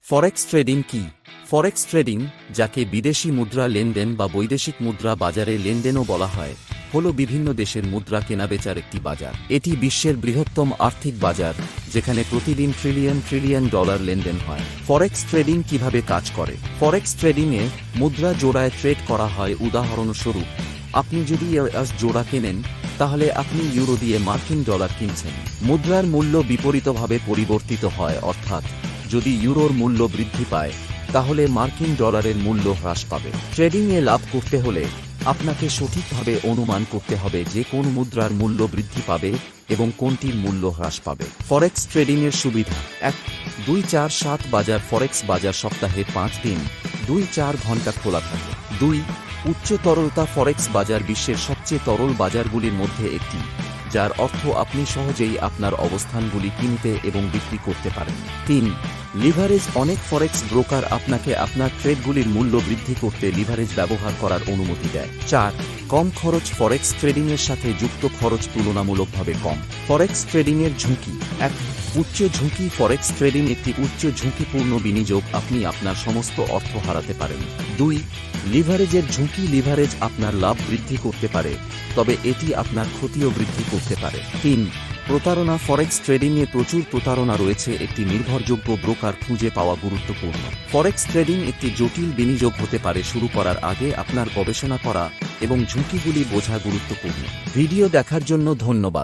Forex trading কি? Forex trading, যাকে বিদেশি মুদ্রা লেনদেন বা বৈদেশিক মুদ্রা বাজারে লেনদেনও বলা হয়, হল বিভিন্ন দেশের মুদ্রা কেনাবেচার একটি বাজার। এটি বিশ্বের বৃহত্তম আর্থিক বাজার, যেখানে প্রতিদিন ট্রিলিয়ন ট্রিলিয়ন ডলার লেনদেন হয়। ফরেক্স ট্রেডিং কিভাবে কাজ করে? ফরেক্স ট্রেডিংয়ে মুদ্রা জোড়ায় ট্রেড করা হয়। উদাহরণস্বরূপ, আপনি যদি ইউএস জোড়া কেনেন, তাহলে আপনি ইউরো দিয়ে মার্কিন ডলার কিনছেন। মুদ্রার মূল্য বিপরীতভাবে পরিবর্তিত হয়, অর্থাৎ যদি ইউরোর মূল্য বৃদ্ধি পায়, তাহলে মার্কিন ডলারের মূল্য হ্রাস পাবে। ট্রেডিংয়ে লাভ করতে হলে আপনাকে সঠিকভাবে অনুমান করতে হবে যে কোন মুদ্রার মূল্য বৃদ্ধি পাবে এবং কোনটির মূল্য হ্রাস পাবে। ফরেক্স ট্রেডিংয়ের সুবিধা: 1, 2, 4, 7 বাজার। ফরেক্স বাজার সপ্তাহে 5 দিন 2-4 ঘন্টা খোলা থাকে। 2, উচ্চ তরলতা। ফরেক্স বাজার বিশ্বের সবচেয়ে তরল বাজারগুলির মধ্যে একটি, যার অর্থ আপনি সহজেই আপনার অবস্থানগুলি কিনতে এবং বিক্রি করতে পারেন। 3, লিভারেজ। অনেক ফরেক্স ব্রোকার আপনাকে আপনার ট্রেডগুলির মূল্য বৃদ্ধি করতে লিভারেজ ব্যবহার করার অনুমতি দেয়। 4, কম খরচ। ফরেক্স ট্রেডিংয়ের সাথে যুক্ত খরচ তুলনামূলকভাবে কম। ফরেক্স ট্রেডিংয়ের ঝুঁকি: 1, উচ্চ ঝুঁকি। ফরেক্স ট্রেডিং একটি উচ্চ ঝুঁকিপূর্ণ বিনিয়োগ, আপনি আপনার সমস্ত অর্থ হারাতে পারেন। 2, লিভারেজের ঝুঁকি। লিভারেজ আপনার লাভ বৃদ্ধি করতে পারে, তবে এটি আপনার ক্ষতিও বৃদ্ধি করতে পারে। 3, প্রতারণা। ফরেক্স ট্রেডিংয়ে প্রচুর প্রতারণা রয়েছে, একটি নির্ভরযোগ্য ব্রোকার খুঁজে পাওয়া গুরুত্বপূর্ণ। ফরেক্স ট্রেডিং একটি জটিল বিনিয়োগ হতে পারে। শুরু করার আগে আপনার গবেষণা করা এবং ঝুঁকিগুলি বোঝা গুরুত্বপূর্ণ। ভিডিও দেখার জন্য ধন্যবাদ।